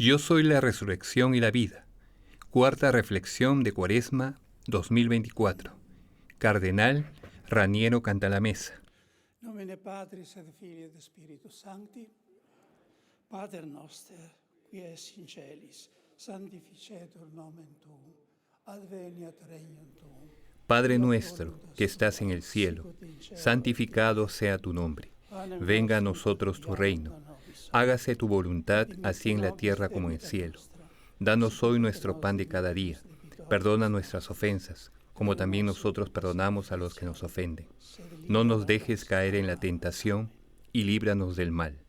Yo soy la resurrección y la vida. Cuarta reflexión de Cuaresma 2024. Cardenal Raniero Cantalamessa. Nomine Patris et Filii et Spiritus Sancti. Pater noster, qui es in celis, sanctificetur nomen tuum. Adveniat regnum tuum. Padre nuestro, que estás en el cielo, santificado sea tu nombre. Venga a nosotros tu reino. Hágase tu voluntad, así en la tierra como en el cielo. Danos hoy nuestro pan de cada día. Perdona nuestras ofensas, como también nosotros perdonamos a los que nos ofenden. No nos dejes caer en la tentación y líbranos del mal.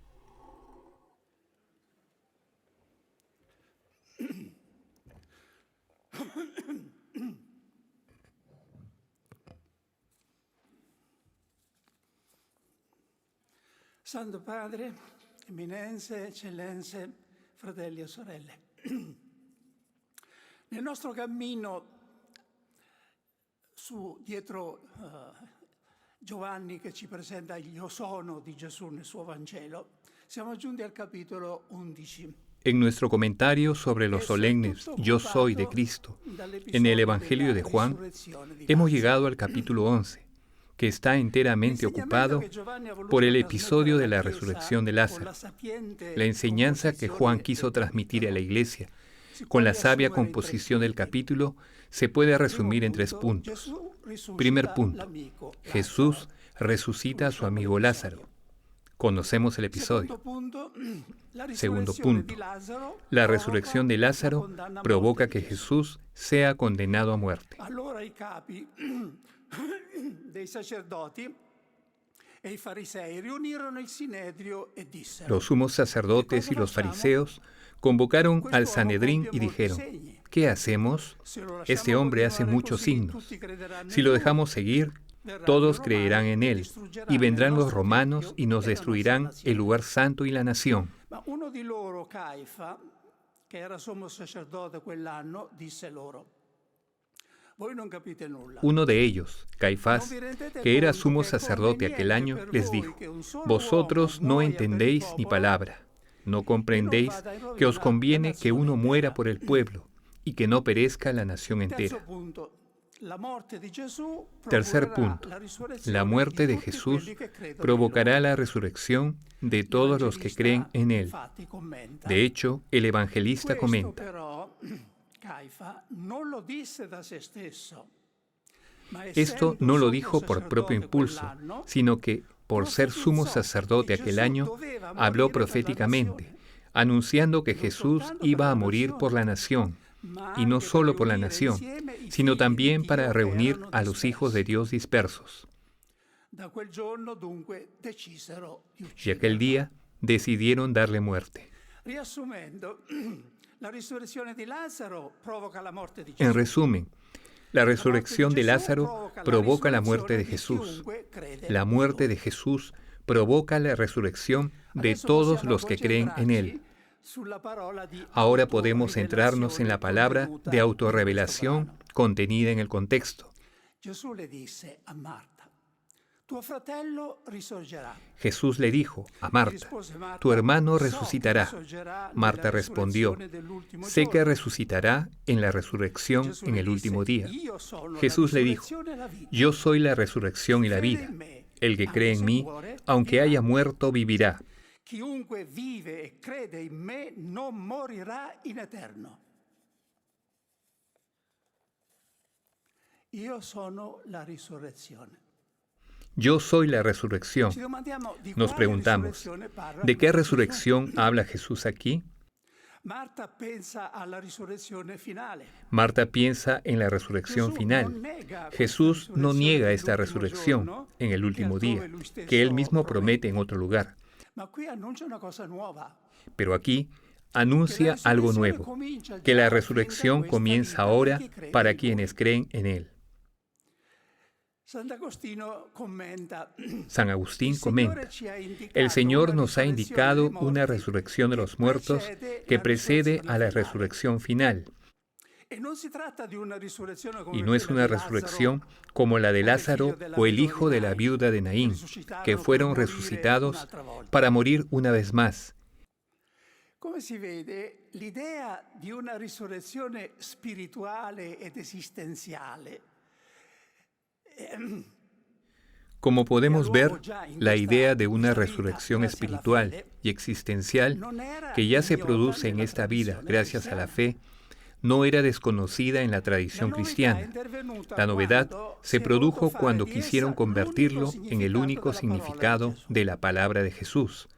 Santo Padre, eminenze, eccellenze, fratelli e sorelle. Nel nostro cammino dietro Giovanni che ci presenta il Io sono di Gesù nel suo Vangelo, siamo giunti al capitolo 11. En nuestro comentario sobre los solemnes Yo soy de Cristo, en el Evangelio de Juan, hemos llegado al capítulo 11, que está enteramente ocupado por el episodio de la resurrección de Lázaro, la enseñanza que Juan quiso transmitir a la Iglesia. Con la sabia composición del capítulo, se puede resumir en 3 puntos. Primer punto, Jesús resucita a su amigo Lázaro. Conocemos el episodio. Segundo punto, la resurrección de Lázaro provoca que Jesús sea condenado a muerte. Dei sacerdoti e i farisei riunirono il Sinedrio e dissero: Los sumos sacerdotes y los fariseos convocaron al Sanedrín y dijeron: ¿qué hacemos? Este hombre hace muchos signos. Si lo dejamos seguir, todos creerán en él, y vendrán los romanos y nos destruirán el lugar santo y la nación. Ma uno di loro, Caifa, che era sommo sacerdote quell'anno, disse loro: Uno de ellos, Caifás, que era sumo sacerdote aquel año, les dijo: vosotros no entendéis ni palabra, no comprendéis que os conviene que uno muera por el pueblo y que no perezca la nación entera. Tercer punto, la muerte de Jesús provocará la resurrección de todos los que creen en él. De hecho, el evangelista comenta: esto no lo dijo por propio impulso, sino que, por ser sumo sacerdote aquel año, habló proféticamente, anunciando que Jesús iba a morir por la nación, y no solo por la nación, sino también para reunir a los hijos de Dios dispersos. Y aquel día decidieron darle muerte. En resumen, la resurrección de Lázaro provoca la muerte de Jesús. La muerte de Jesús provoca la resurrección de todos los que creen en él. Ahora podemos centrarnos en la palabra de autorrevelación contenida en el contexto. Jesús le dijo a Marta: tu hermano resucitará. Marta respondió: sé que resucitará en la resurrección en el último día. Jesús le dijo: yo soy la resurrección y la vida. El que cree en mí, aunque haya muerto, vivirá. Chiunque vive e crede in me non morirà in eterno. Io sono la risurrezione. Yo soy la resurrección. Nos preguntamos, ¿de qué resurrección habla Jesús aquí? Marta piensa en la resurrección final. Jesús no niega esta resurrección en el último día, que él mismo promete en otro lugar. Pero aquí anuncia algo nuevo, que la resurrección comienza ahora para quienes creen en él. San Agustín comenta: el Señor nos ha indicado una resurrección de los muertos que precede a la resurrección final. Y no es una resurrección como la de Lázaro o el hijo de la viuda de Naín, que fueron resucitados para morir una vez más. Come si vede, l'idea di una risurrezione spirituale ed esistenziale Como podemos ver, la idea de una resurrección espiritual y existencial que ya se produce en esta vida gracias a la fe, no era desconocida en la tradición cristiana. La novedad se produjo cuando quisieron convertirlo en el único significado de la palabra de Jesús.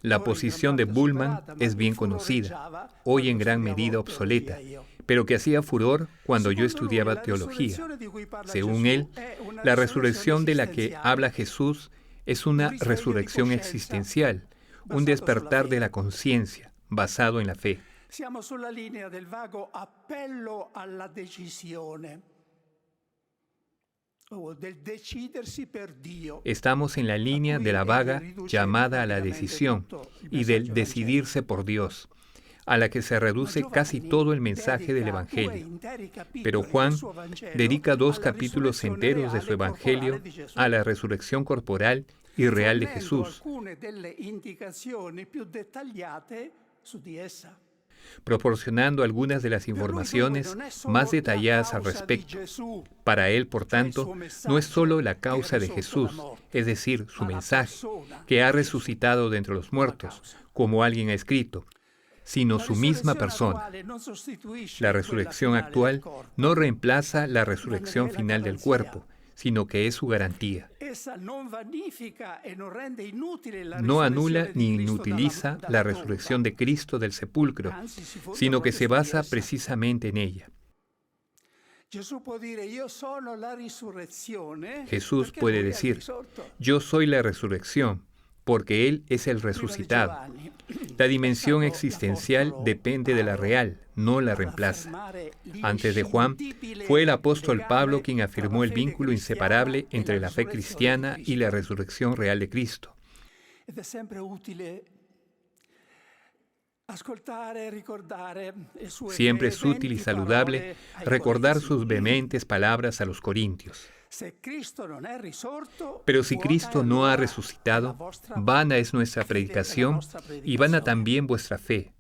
La posición de Bullmann es bien conocida, hoy en gran medida obsoleta, pero que hacía furor cuando yo estudiaba teología. Según él, la resurrección de la que habla Jesús es una resurrección existencial, un despertar de la conciencia, basado en la fe. Siamo sulla linea del vago appello alla decisione. Estamos en la línea de la vaga llamada a la decisión y del decidirse por Dios, a la que se reduce casi todo el mensaje del Evangelio. Pero Juan dedica 2 capítulos enteros de su Evangelio a la resurrección corporal y real de Jesús, proporcionando algunas de las informaciones más detalladas al respecto. Para él, por tanto, no es solo la causa de Jesús, es decir, su mensaje, que ha resucitado de entre los muertos, como alguien ha escrito, sino su misma persona. La resurrección actual no reemplaza la resurrección final del cuerpo, sino que es su garantía. No anula ni inutiliza la resurrección de Cristo del sepulcro, sino que se basa precisamente en ella. Jesús puede decir, yo soy la resurrección, porque Él es el resucitado. La dimensión existencial depende de la real, no la reemplaza. Antes de Juan, fue el apóstol Pablo quien afirmó el vínculo inseparable entre la fe cristiana y la resurrección real de Cristo. Siempre es útil y saludable recordar sus vehementes palabras a los corintios. Pero si Cristo no ha resucitado, vana es nuestra predicación y vana también vuestra fe.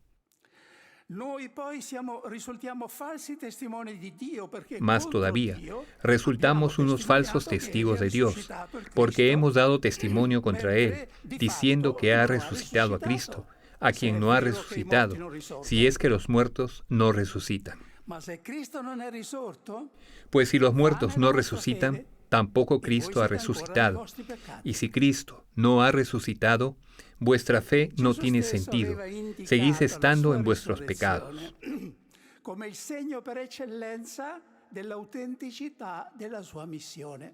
Más todavía, resultamos unos falsos testigos de Dios, porque hemos dado testimonio contra Él, diciendo que ha resucitado a Cristo, a quien no ha resucitado, si es que los muertos no resucitan. Pues si los muertos no resucitan, tampoco Cristo ha resucitado. Y si Cristo no ha resucitado, vuestra fe no tiene sentido. Seguís estando en vuestros pecados. Come il segno per eccellenza dell'autenticità della sua missione.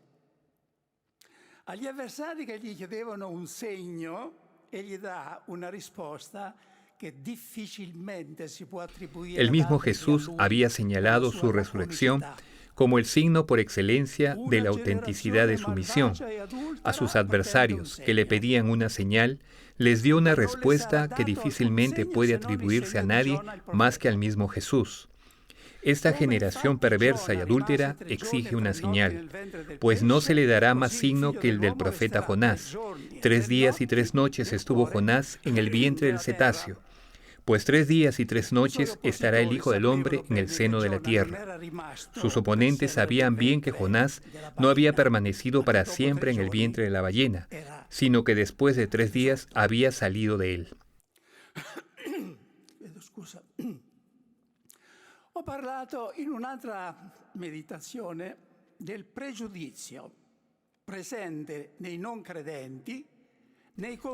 Agli avversari che gli chiedevano un segno, egli dà una risposta que difícilmente se puede atribuir. El mismo Jesús había señalado su resurrección como el signo por excelencia de la autenticidad de su misión. A sus adversarios, que le pedían una señal, les dio una respuesta que difícilmente puede atribuirse a nadie más que al mismo Jesús. Esta generación perversa y adúltera exige una señal, pues no se le dará más signo que el del profeta Jonás. 3 días y 3 noches estuvo Jonás en el vientre del cetáceo. Pues 3 días y 3 noches estará el Hijo del Hombre en el seno de la tierra. Sus oponentes sabían bien que Jonás no había permanecido para siempre en el vientre de la ballena, sino que después de 3 días había salido de él. Ho parlato in un'altra meditazione del pregiudizio presente nei non credenti.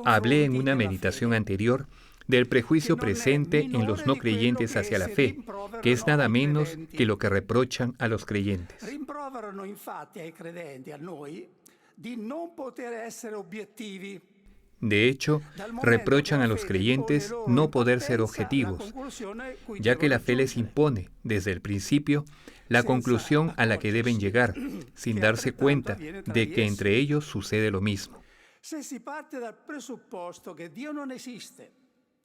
Hablé en una meditación anterior del prejuicio presente en los no creyentes hacia la fe, que es nada menos que lo que reprochan a los creyentes. Rimproverano infatti ai credenti, a noi, di non poter essere obiettivi. De hecho, reprochan a los creyentes no poder ser objetivos, ya que la fe les impone, desde el principio, la conclusión a la que deben llegar, sin darse cuenta de que entre ellos sucede lo mismo. Se si parte dal presupposto che Dio non esiste,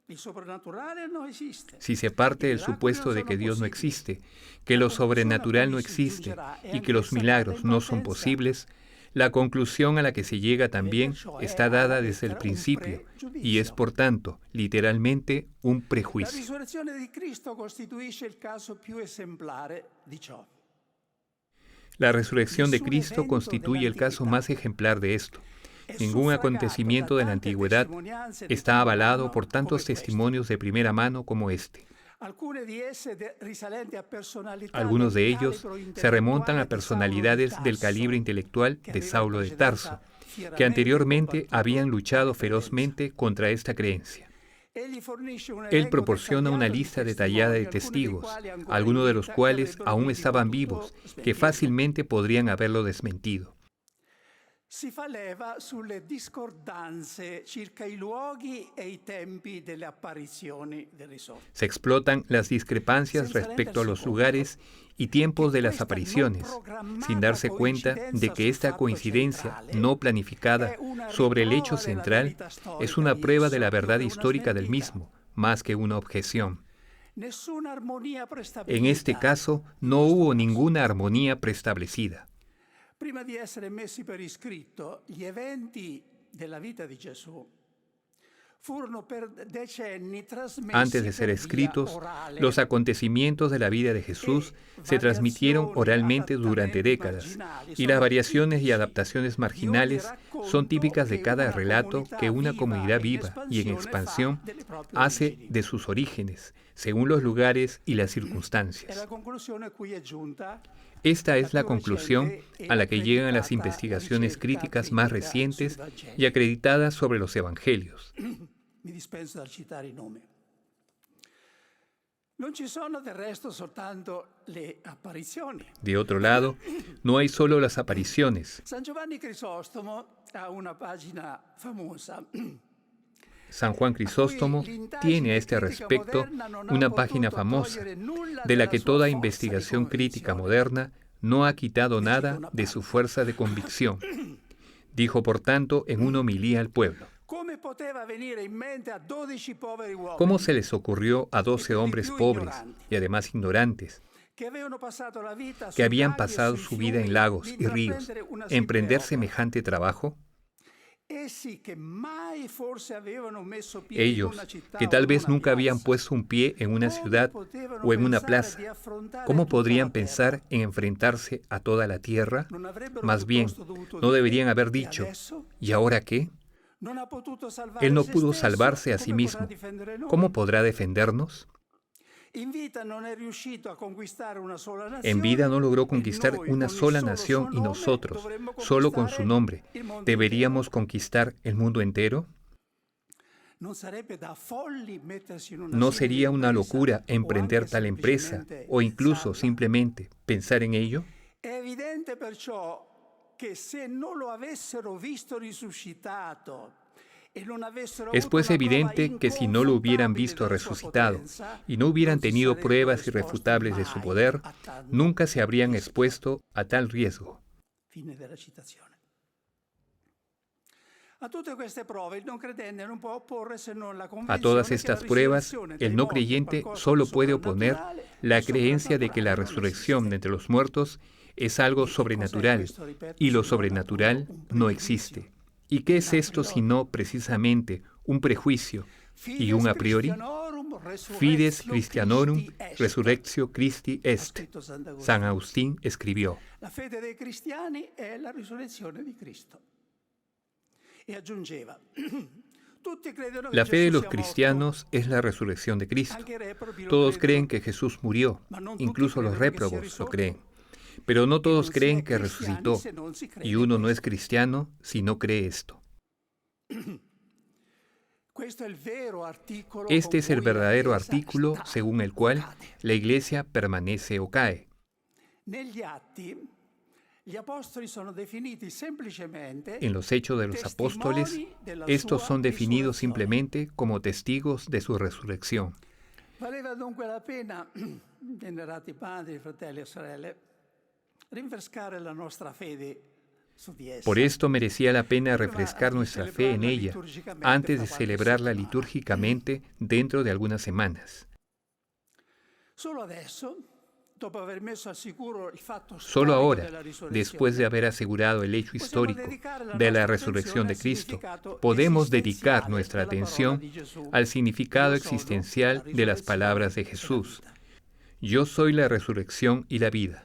il soprannaturale non esiste. Si se parte del supuesto de que Dios no existe, que lo sobrenatural no existe y que los milagros no son posibles, La conclusión a la que se llega también está dada desde el principio y es, por tanto, literalmente un La prejuicio. risurrezione di Cristo costituisce il caso più esemplare di ciò. La resurrección de Cristo constituye el caso más ejemplar de esto. Ningún acontecimiento de la antigüedad está avalado por tantos testimonios de primera mano como este. Algunos de ellos se remontan a personalidades del calibre intelectual de Saulo de Tarso, que anteriormente habían luchado ferozmente contra esta creencia. Él proporciona una lista detallada de testigos, algunos de los cuales aún estaban vivos, que fácilmente podrían haberlo desmentido. Si fa leva sulle discordanze circa i luoghi e i tempi delle apparizioni del risorto. Se explotan las discrepancias respecto a los lugares y tiempos de las apariciones, sin darse cuenta de que esta coincidencia no planificada sobre el hecho central es una prueba de la verdad histórica del mismo, más que una objeción. En este caso, no hubo ninguna armonía preestablecida. Prima di essere messi per iscritto, gli eventi della vita di Gesù furono per decenni trasmessi Antes de ser per via escritos, orale. los acontecimientos de la vida de Jesús se transmitieron oralmente durante décadas, y las variaciones y adaptaciones marginales son típicas de cada relato que una comunidad viva y en expansión hace de sus orígenes, según los lugares y las È circunstancias. la conclusione a cui è giunta Esta es la conclusión a la que llegan las investigaciones críticas más recientes y acreditadas sobre los evangelios. mi dispenso dal citare i nomi. Non ci sono del resto soltanto le apparizioni. De otro lado, no hay solo las apariciones. San Giovanni Crisostomo ha una pagina famosa. San Juan Crisóstomo tiene a este respecto una página famosa, de la que toda investigación crítica moderna no ha quitado nada de su fuerza de convicción. Dijo, por tanto, en una homilía al pueblo: ¿cómo se les ocurrió a 12 hombres pobres y además ignorantes, que habían pasado su vida en lagos y ríos, emprender semejante trabajo? Ellos, que tal vez nunca habían puesto un pie en una ciudad o en una plaza, ¿cómo podrían pensar en enfrentarse a toda la tierra? Más bien, ¿no deberían haber dicho, ¿y ahora qué? Él no pudo salvarse a sí mismo. ¿Cómo podrá defendernos? En vida no logró conquistar una sola nación y nosotros, solo con su nombre, ¿deberíamos conquistar el mundo entero? ¿No sería una locura emprender tal empresa o incluso simplemente pensar en ello? Es pues evidente que si no lo hubieran visto resucitado y no hubieran tenido pruebas irrefutables de su poder, nunca se habrían expuesto a tal riesgo. A todas estas pruebas, el no creyente solo puede oponer la creencia de que la resurrección de entre los muertos es algo sobrenatural, y lo sobrenatural no existe. ¿Y qué es esto sino precisamente un prejuicio y un a priori? Fides Christianorum resurrectio Christi est, San Agustín escribió. La fede dei cristiani è la risurrezione di Cristo. E aggiungeva: La fe de los cristianos es la resurrección de Cristo. Todos creen que Jesús murió, incluso los réprobos lo creen. Pero no todos creen que resucitó, y uno no es cristiano si no cree esto. Este es el verdadero artículo según el cual la Iglesia permanece o cae. En los Hechos de los Apóstoles, estos son definidos simplemente como testigos de su resurrección. Valeva dunque la pena, venerati padri, fratelli e sorelle, rinfrescare la nostra fede su di essa. Por esto merecía la pena refrescar nuestra fe en ella antes de celebrarla litúrgicamente dentro de algunas semanas. Solo adesso, Solo ahora, después de haber asegurado el hecho histórico de la resurrección de Cristo, podemos dedicar nuestra atención al significado existencial de las palabras de Jesús. Yo soy la resurrección y la vida.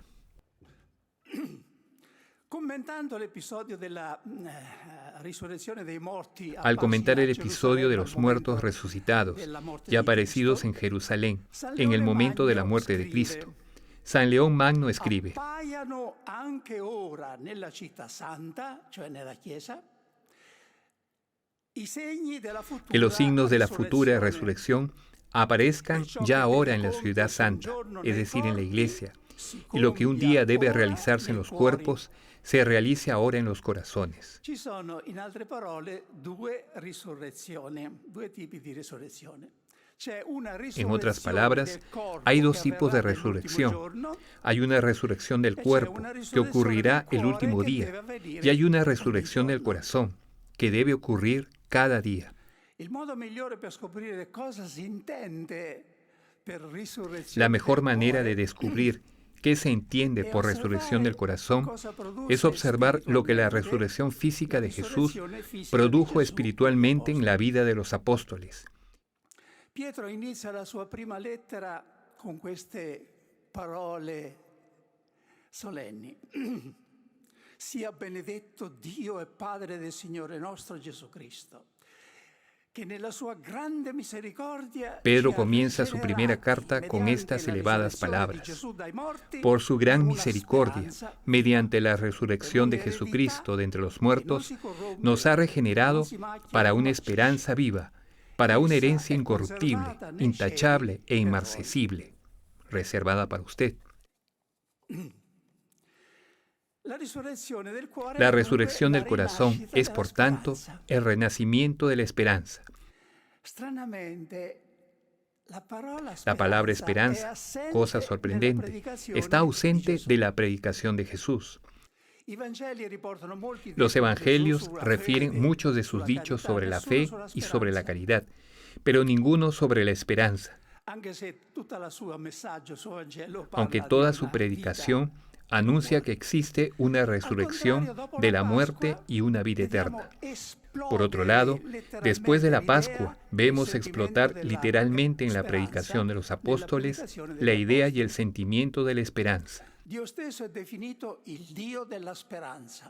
Al comentar el episodio de los muertos resucitados y aparecidos en Jerusalén en el momento de la muerte de Cristo, San León Magno escribe: que los signos de la futura resurrección aparezcan ya ahora en la ciudad santa, es decir, en la iglesia, y lo que un día debe realizarse en los cuerpos se realice ahora en los corazones. Ci sono, in altre parole, due tipi di risurrezione. En otras palabras, hay dos tipos de resurrección. Hay una resurrección del cuerpo, que ocurrirá el último día, y hay una resurrección del corazón, que debe ocurrir cada día. La mejor manera de descubrir qué se entiende por resurrección del corazón es observar lo que la resurrección física de Jesús produjo espiritualmente en la vida de los apóstoles. Pietro inizia la sua prima lettera con queste parole solenni. Sia benedetto Dio e Padre del Signore nostro Gesù Cristo. Pedro comienza su primera carta con estas elevadas palabras. Por su gran misericordia, mediante la resurrección de Jesucristo de entre los muertos, nos ha regenerado para una esperanza viva, para una herencia incorruptible, intachable e inmarcesible, reservada para usted. La resurrección del corazón es, por tanto, el renacimiento de la esperanza. La palabra esperanza, cosa sorprendente, está ausente de la predicación de Jesús. Los evangelios refieren muchos de sus dichos sobre la fe y sobre la caridad, pero ninguno sobre la esperanza, aunque toda su predicación anuncia que existe una resurrección de la muerte y una vida eterna. Por otro lado, después de la Pascua, vemos explotar literalmente en la predicación de los apóstoles la idea y el sentimiento de la esperanza. Dio stesso è definito il Dio della speranza.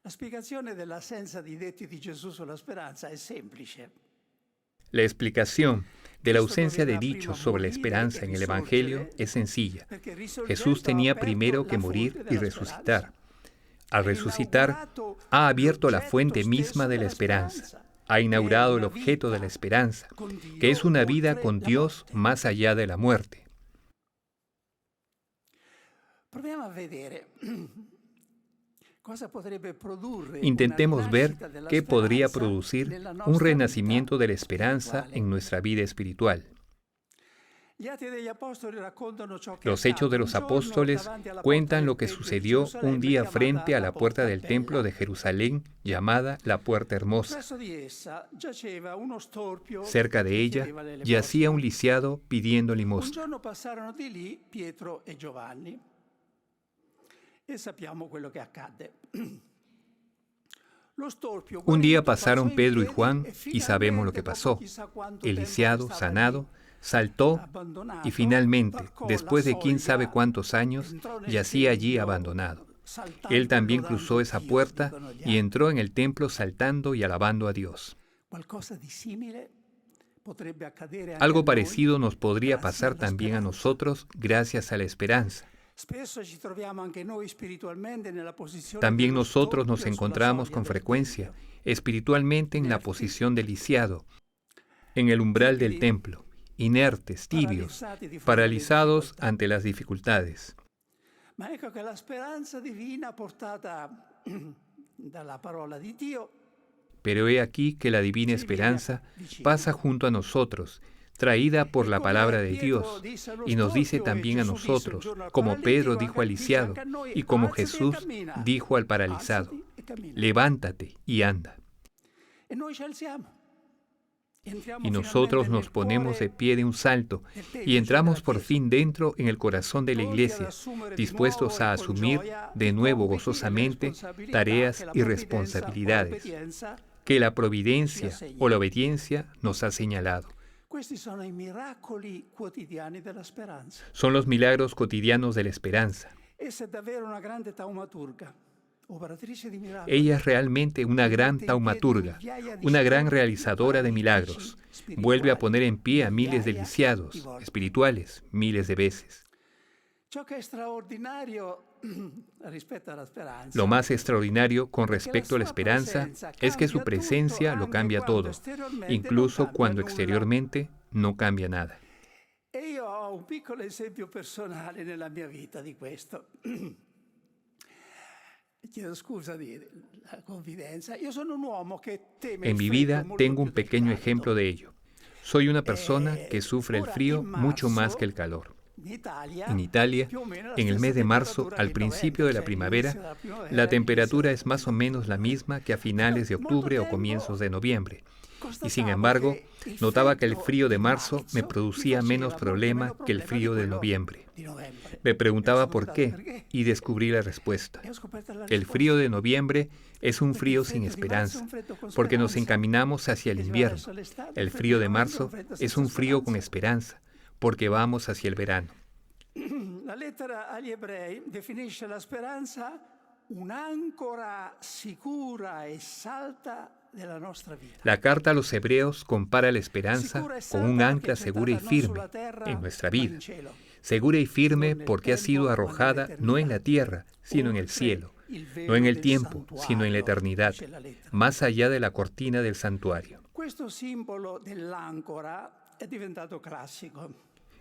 La spiegazione dell'assenza di detti di Gesù sulla speranza è semplice. La explicación de la ausencia de dichos sobre la esperanza en el Evangelio es sencilla. Jesús tenía primero que morir y resucitar. Al resucitar, ha abierto la fuente misma de la esperanza. Ha inaugurado el objeto de la esperanza, que es una vida con Dios más allá de la muerte. Intentemos ver qué podría producir un renacimiento de la esperanza en nuestra vida espiritual. Los Hechos de los Apóstoles cuentan lo que sucedió un día frente a la puerta del templo de Jerusalén, llamada la Puerta Hermosa. Cerca de ella yacía un lisiado pidiendo limosna. Un día pasaron Pedro y Juan y sabemos lo que pasó. El lisiado, sanado, saltó y finalmente, después de quién sabe cuántos años, yacía allí abandonado. Él también cruzó esa puerta y entró en el templo saltando y alabando a Dios. Algo parecido nos podría pasar también a nosotros gracias a la esperanza. También nosotros nos encontramos con frecuencia espiritualmente en la posición del lisiado, en el umbral del templo, inertes, tibios, paralizados ante las dificultades. Pero he aquí que la divina esperanza pasa junto a nosotros, traída por la palabra de Dios, y nos dice también a nosotros, como Pedro dijo al lisiado, y como Jesús dijo al paralizado: levántate y anda. Y nosotros nos ponemos de pie de un salto y entramos por fin dentro en el corazón de la Iglesia, dispuestos a asumir de nuevo gozosamente tareas y responsabilidades que la providencia o la obediencia nos ha señalado. Son los milagros cotidianos de la esperanza. Ella es realmente una gran taumaturga, una gran realizadora de milagros. Vuelve a poner en pie a miles de lisiados, espirituales, miles de veces. Lo más extraordinario con respecto a la esperanza es que su presencia lo cambia todo, incluso cuando exteriormente no cambia nada. En mi vida tengo un pequeño ejemplo de ello. Soy una persona que sufre el frío mucho más que el calor. En Italia, en el mes de marzo, al principio de la primavera, la temperatura es más o menos la misma que a finales de octubre o comienzos de noviembre. Y sin embargo, notaba que el frío de marzo me producía menos problema que el frío de noviembre. Me preguntaba por qué y descubrí la respuesta. El frío de noviembre es un frío sin esperanza, porque nos encaminamos hacia el invierno. El frío de marzo es un frío con esperanza, porque vamos hacia el verano. La lettera agli ebrei definisce la speranza un'ancora sicura e salda della nostra vita. La carta a los hebreos compara la esperanza con un ancla segura y firme en nuestra vida. Segura y firme porque ha sido arrojada no en la tierra, sino en el cielo, no en el tiempo, sino en la eternidad, más allá de la cortina del santuario. Questo simbolo dell'ancora è diventato classico.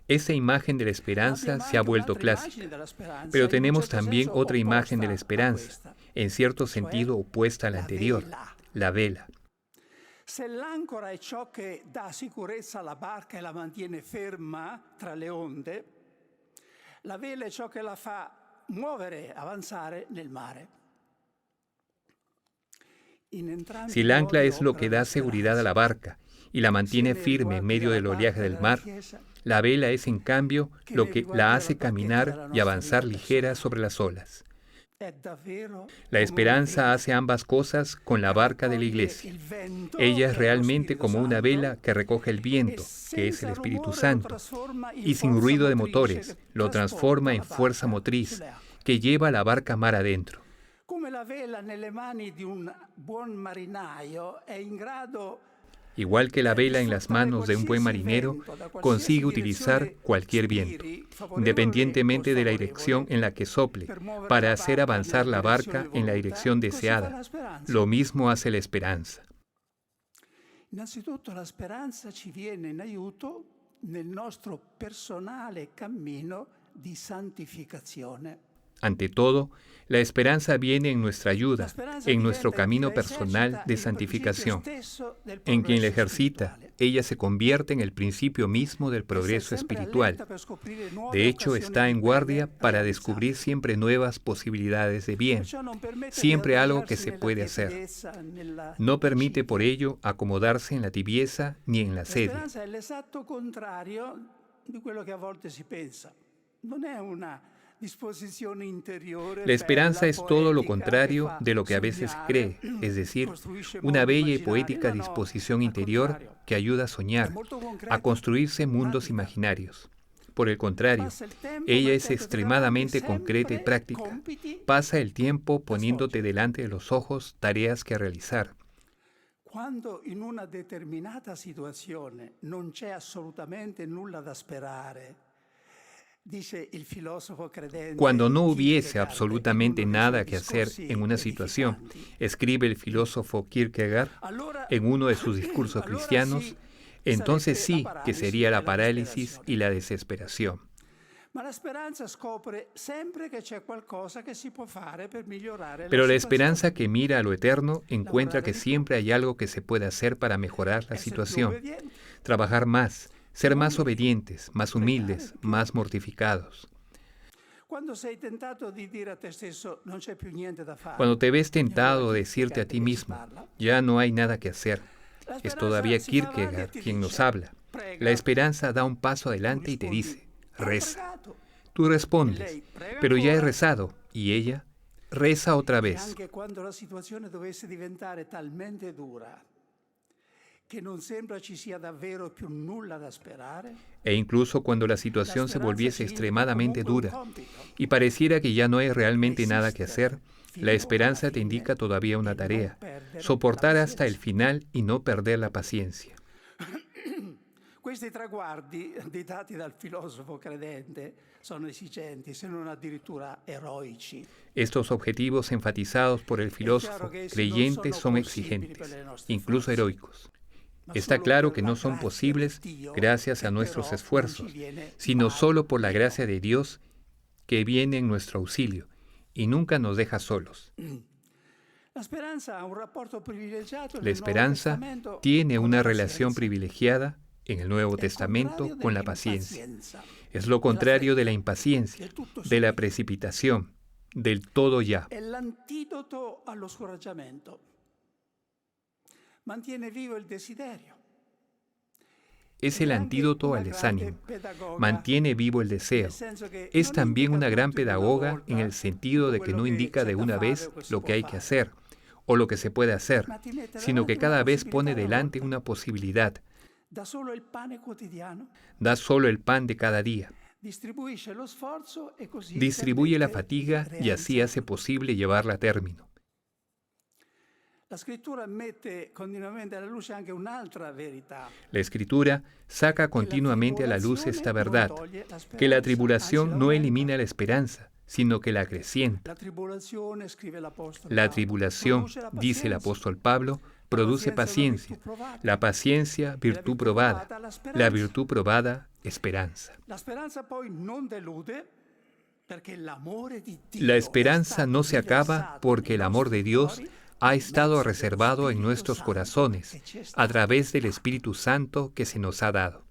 Esa imagen de la esperanza se ha vuelto clásica, pero tenemos también otra imagen de la esperanza, en cierto sentido opuesta a la anterior, la vela. Se l'ancora è ciò che dà sicurezza alla barca e la mantiene ferma tra le onde, la vela è ciò che la fa muovere, avanzare nel mare. Si el ancla es lo que da seguridad a la barca y la mantiene firme en medio del oleaje del mar, la vela es, en cambio, lo que la hace caminar y avanzar ligera sobre las olas. La esperanza hace ambas cosas con la barca de la Iglesia. Ella es realmente como una vela que recoge el viento, que es el Espíritu Santo, y sin ruido de motores, lo transforma en fuerza motriz, que lleva la barca mar adentro. Come la vela nelle mani di un buon marinaio è in grado. Igual que la vela en las manos de un buen marinero, consigue utilizar cualquier viento, independientemente de la dirección en la que sople, para hacer avanzar la barca en la dirección deseada. Lo mismo hace la esperanza. Innanzitutto la speranza ci viene in aiuto nel nostro personale cammino di santificazione. Ante todo, la esperanza viene en nuestra ayuda, en nuestro camino personal de santificación. En quien la ejercita, ella se convierte en el principio mismo del progreso espiritual. De hecho, está en guardia para descubrir siempre nuevas posibilidades de bien, siempre algo que se puede hacer. No permite por ello acomodarse en la tibieza ni en la asedia. La esperanza è l'esatto contrario di quello che a volte si pensa. Non è una La esperanza es todo lo contrario de lo que a veces cree, es decir, una bella y poética disposición interior que ayuda a soñar, a construirse mundos imaginarios. Por el contrario, ella es extremadamente concreta y práctica. Pasa el tiempo poniéndote delante de los ojos tareas que realizar. Quando in una determinata situazione non c'è assolutamente nulla da sperare, cuando no hubiese absolutamente nada que hacer en una situación, escribe el filósofo Kierkegaard en uno de sus discursos cristianos, entonces sí que sería la parálisis y la desesperación. Pero la esperanza que mira a lo eterno encuentra que siempre hay algo que se puede hacer para mejorar la situación, trabajar más, ser más obedientes, más humildes, más mortificados. Cuando te ves tentado a decirte a ti mismo, ya no hay nada que hacer, Es todavía Kierkegaard quien nos habla. La esperanza da un paso adelante y te dice, reza. Tú respondes, pero ya he rezado. Y ella reza otra vez. Anche quando la situazione dovesse diventare talmente dura che non sembra ci sia davvero più nulla da sperare. E incluso cuando la situación se volviese extremadamente dura y pareciera que ya no hay realmente nada que hacer, la esperanza te indica todavía una tarea, soportar hasta el final y no perder la paciencia. Questi traguardi dettati dal filosofo credente sono esigenti, se non addirittura eroici. Estos objetivos enfatizados por el filósofo creyente son exigentes, incluso heroicos. Está claro que no son posibles gracias a nuestros esfuerzos, sino solo por la gracia de Dios que viene en nuestro auxilio y nunca nos deja solos. La esperanza tiene una relación privilegiada en el Nuevo Testamento con la paciencia. Es lo contrario de la impaciencia, de la precipitación, del todo ya. El antídoto allo scoraggiamento. Mantiene vivo el desiderio. Es el antídoto al desánimo. Mantiene vivo el deseo. Es también una gran pedagoga en el sentido de que no indica de una vez lo que hay que hacer o lo que se puede hacer, sino que cada vez pone delante una posibilidad. Da solo il pane quotidiano. Da solo el pan de cada día. Distribuisce lo sforzo e così Distribuye la fatiga y así hace posible llevarla a término. La scrittura mette continuamente alla luce anche un'altra verità. La Escritura saca continuamente a la luz esta verdad, que la tribulación no elimina la esperanza, sino que la acrecienta. La tribolazione, scrive l'apostolo La Paolo, tribulación, produce la dice el pazienza. apóstol Pablo, produce paciencia, la paciencia, virtud probada, la virtud probada, esperanza. La speranza poi non delude, perché l'amore di Dio La è esperanza stato no se acaba riversato porque nei el amor de nostri Dios cuori ha per estado mezzo reservado en dello nuestros Spirito corazones Santo che ci è a stato través del dato. Espíritu Santo que se nos ha dado.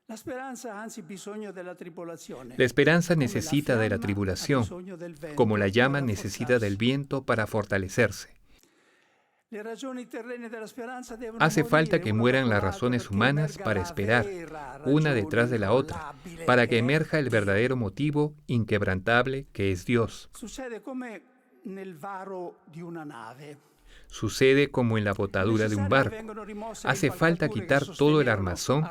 La speranza ha anzi bisogno della tribolazione. La esperanza Come necesita de la fiamma ha tribulación, bisogno del vento como la llama per necesita del rafforzarsi. viento para fortalecerse. Le ragioni terrene della speranza devono Hace morire falta que una mueran dopo las l'altra razones perché humanas emerga para la esperar, vera una ragione detrás de la otra, inviolabile para che que è emerja el Dio. verdadero motivo inquebrantable que es Dios. Succede come nel varo di una nave. Sucede como en la botadura de un barco. Hace falta quitar todo el armazón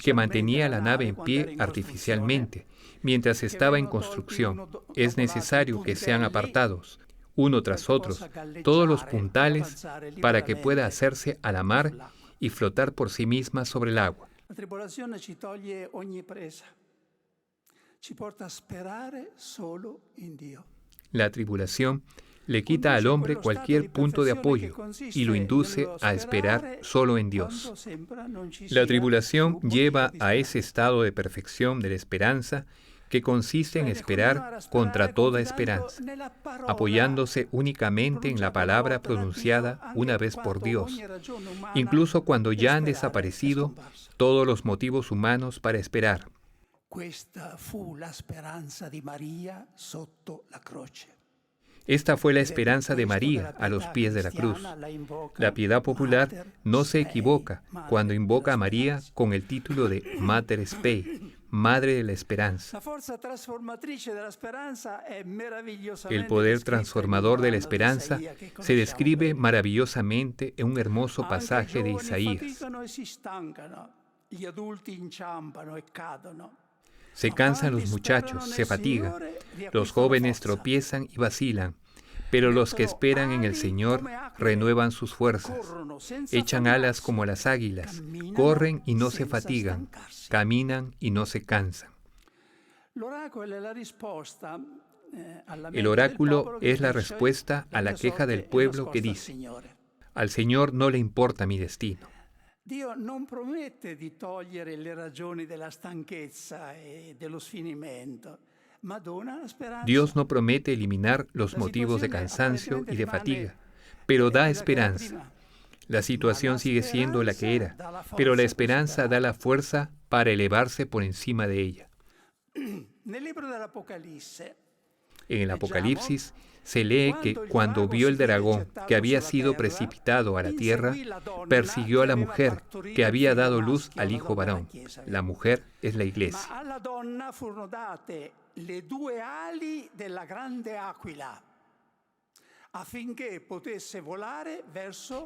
que mantenía la nave en pie artificialmente mientras estaba en construcción. Es necesario que sean apartados, uno tras otro, todos los puntales para que pueda hacerse a la mar y flotar por sí misma sobre el agua. La tribolazione ci toglie ogni presa. Ci porta a sperare solo in Dio. La tribulación le quita al hombre cualquier punto de apoyo y lo induce a esperar solo en Dios. La tribulación lleva a ese estado de perfección de la esperanza que consiste en esperar contra toda esperanza, apoyándose únicamente en la palabra pronunciada una vez por Dios, incluso cuando ya han desaparecido todos los motivos humanos para esperar. Questa fu la speranza di Maria sotto la croce. Esta fue la esperanza de María a los pies de la cruz. La piedad popular no se equivoca cuando invoca a María con el título de Mater Spei, Madre de la Esperanza. El poder transformador de la esperanza se describe maravillosamente en un hermoso pasaje de Isaías. Se cansan los muchachos, se fatigan, los jóvenes tropiezan y vacilan, pero los que esperan en el Señor renuevan sus fuerzas, echan alas como las águilas, corren y no se fatigan, caminan y no se cansan. El oráculo es la respuesta a la queja del pueblo que dice: al Señor no le importa mi destino. Dio non promette di togliere le ragioni della stanchezza e dello sfinimento, ma dona la speranza. Dios no promete eliminar los motivos de cansancio y de fatiga, pero da esperanza. La situación sigue siendo la que era, pero la esperanza da la fuerza para elevarse por encima de ella. Nel libro dell'Apocalisse, En el Apocalipsis se lee que cuando vio el dragón que había sido precipitado a la tierra, persiguió a la mujer que había dado luz al hijo varón. La mujer es la iglesia.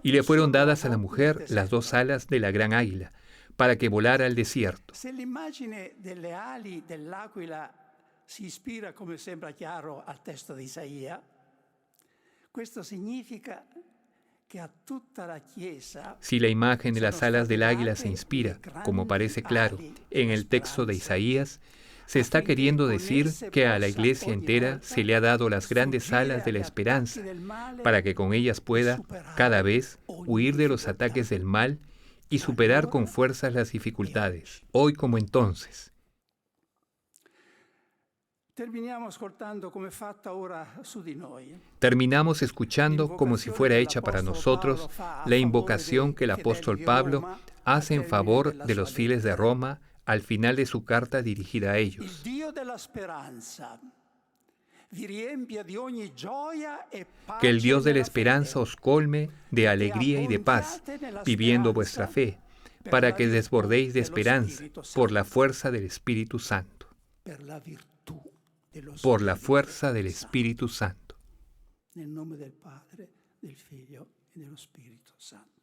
Y le fueron dadas a la mujer las dos alas de la gran águila, para que volara al desierto. Se l'immagine delle ali dell'aquila si ispira, come sembra chiaro, al testo di Isaia, questo significa che a tutta la Chiesa. Si la imagen de las alas del águila se inspira, como parece claro, en el texto de Isaías, se está queriendo decir que a la iglesia entera se le ha dado las grandes alas de la esperanza, para que con ellas pueda, cada vez, huir de los ataques del mal y superar con fuerzas las dificultades, hoy como entonces. Terminamos escuchando como si fuera hecha para nosotros la invocación que el apóstol Pablo hace en favor de los fieles de Roma al final de su carta dirigida a ellos. Que el Dios de la esperanza os colme de alegría y de paz, viviendo vuestra fe, para que desbordéis de esperanza por la fuerza del Espíritu Santo. Por la fuerza del Espíritu Santo. Nel nome del Padre, del Figlio e dello Spirito Santo.